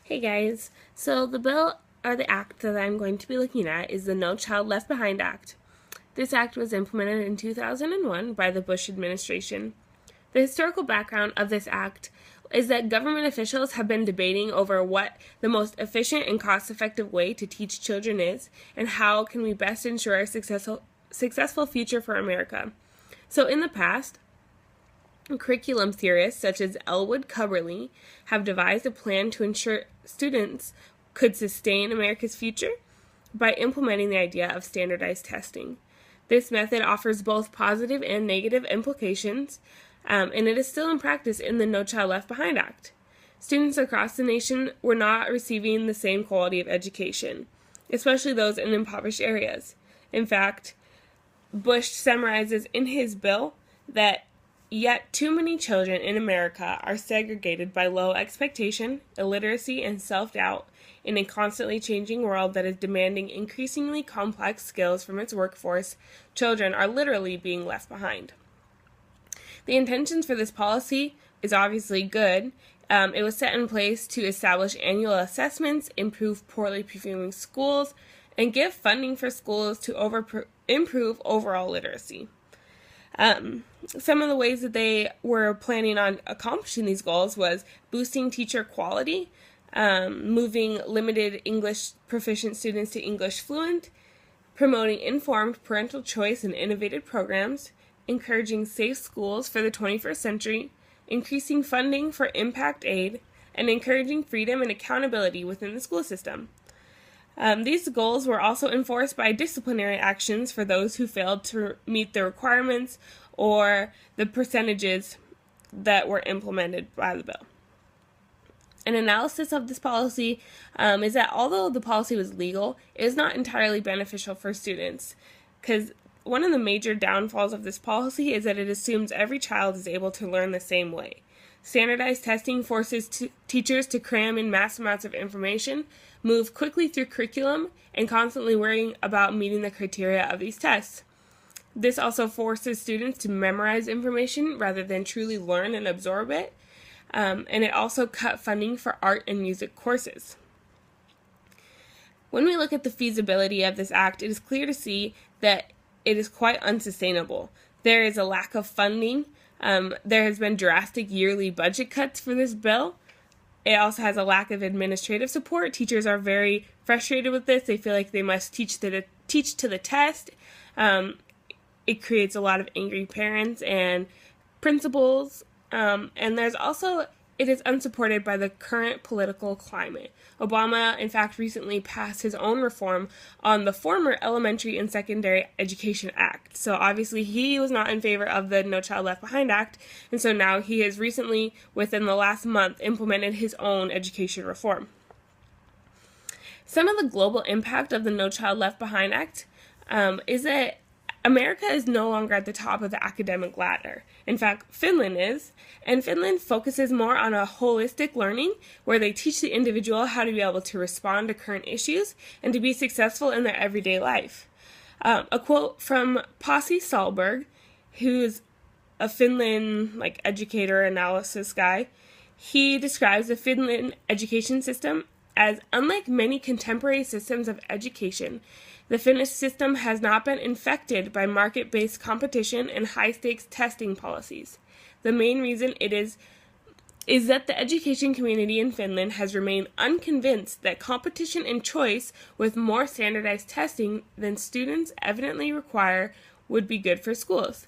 Hey guys, so the bill or the act that I'm going to be looking at is the No Child Left Behind Act. This act was implemented in 2001 by the Bush administration. The historical background of this act is that government officials have been debating over what the most efficient and cost-effective way to teach children is and how can we best ensure a successful future for America. So in the past, curriculum theorists such as Elwood Cubberley have devised a plan to ensure students could sustain America's future by implementing the idea of standardized testing. This method offers both positive and negative implications, and it is still in practice in the No Child Left Behind Act. Students across the nation were not receiving the same quality of education, especially those in impoverished areas. In fact, Bush summarizes in his bill that yet too many children in America are segregated by low expectation, illiteracy, and self-doubt in a constantly changing world that is demanding increasingly complex skills from its workforce. Children are literally being left behind. The intentions for this policy is obviously good. It was set in place to establish annual assessments, improve poorly performing schools, and give funding for schools to improve overall literacy. Some of the ways that they were planning on accomplishing these goals was boosting teacher quality, moving limited English proficient students to English fluent, promoting informed parental choice and innovative programs, encouraging safe schools for the 21st century, increasing funding for impact aid, and encouraging freedom and accountability within the school system. These goals were also enforced by disciplinary actions for those who failed to meet the requirements or the percentages that were implemented by the bill. An analysis of this policy is that although the policy was legal, it is not entirely beneficial for students, because one of the major downfalls of this policy is that it assumes every child is able to learn the same way. Standardized testing forces teachers to cram in mass amounts of information, move quickly through curriculum, and constantly worrying about meeting the criteria of these tests. This also forces students to memorize information rather than truly learn and absorb it, and it also cut funding for art and music courses. When we look at the feasibility of this act, it is clear to see that it is quite unsustainable. There is a lack of funding. There has been drastic yearly budget cuts for this bill. It also has a lack of administrative support. Teachers are very frustrated with this. They feel like they must teach to the test. It creates a lot of angry parents and principals. And there's also, it is unsupported by the current political climate. Obama, in fact, recently passed his own reform on the former Elementary and Secondary Education Act. So obviously he was not in favor of the No Child Left Behind Act, and so now he has recently, within the last month, implemented his own education reform. Some of the global impact of the No Child Left Behind Act is that America is no longer at the top of the academic ladder. In fact, Finland is, and Finland focuses more on a holistic learning where they teach the individual how to be able to respond to current issues and to be successful in their everyday life. A quote from Pasi Sahlberg, who's a Finland educator analysis guy. He describes the Finland education system as unlike many contemporary systems of education. The Finnish system has not been infected by market-based competition and high-stakes testing policies. The main reason is that the education community in Finland has remained unconvinced that competition and choice with more standardized testing than students evidently require would be good for schools.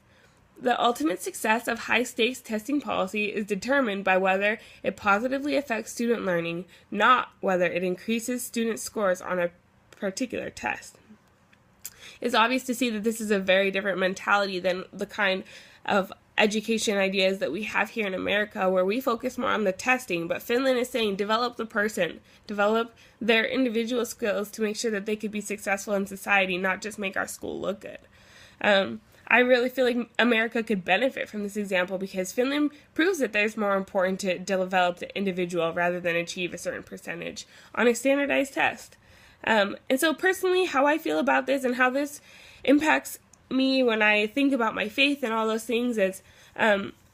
The ultimate success of high-stakes testing policy is determined by whether it positively affects student learning, not whether it increases student scores on a particular test. It's obvious to see that this is a very different mentality than the kind of education ideas that we have here in America, where we focus more on the testing, but Finland is saying develop the person, develop their individual skills to make sure that they could be successful in society, not just make our school look good. I really feel like America could benefit from this example because Finland proves that there's more important to develop the individual rather than achieve a certain percentage on a standardized test. And so personally, how I feel about this and how this impacts me when I think about my faith and all those things is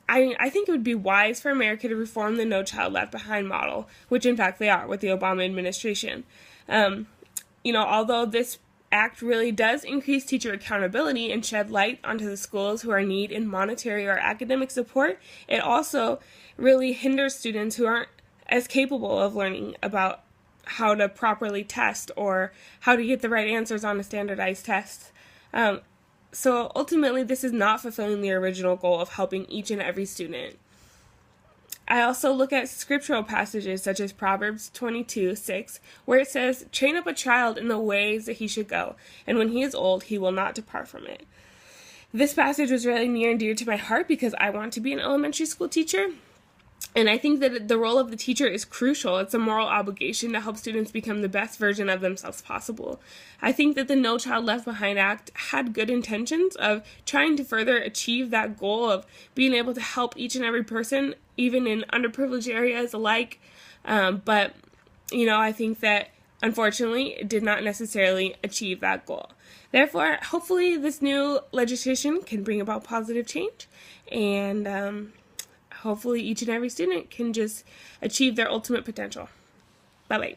I think it would be wise for America to reform the No Child Left Behind model, which in fact they are with the Obama administration. Although this act really does increase teacher accountability and shed light onto the schools who are in need in monetary or academic support, it also really hinders students who aren't as capable of learning about how to properly test or how to get the right answers on a standardized test. So ultimately, this is not fulfilling the original goal of helping each and every student. I also look at scriptural passages such as Proverbs 22:6, where it says, "Train up a child in the ways that he should go, and when he is old, he will not depart from it." This passage was really near and dear to my heart because I want to be an elementary school teacher. And I think that the role of the teacher is crucial. It's a moral obligation to help students become the best version of themselves possible. I think that the No Child Left Behind Act had good intentions of trying to further achieve that goal of being able to help each and every person, even in underprivileged areas alike. But I think that unfortunately it did not necessarily achieve that goal. Therefore, hopefully this new legislation can bring about positive change, and hopefully each and every student can just achieve their ultimate potential. Bye-bye.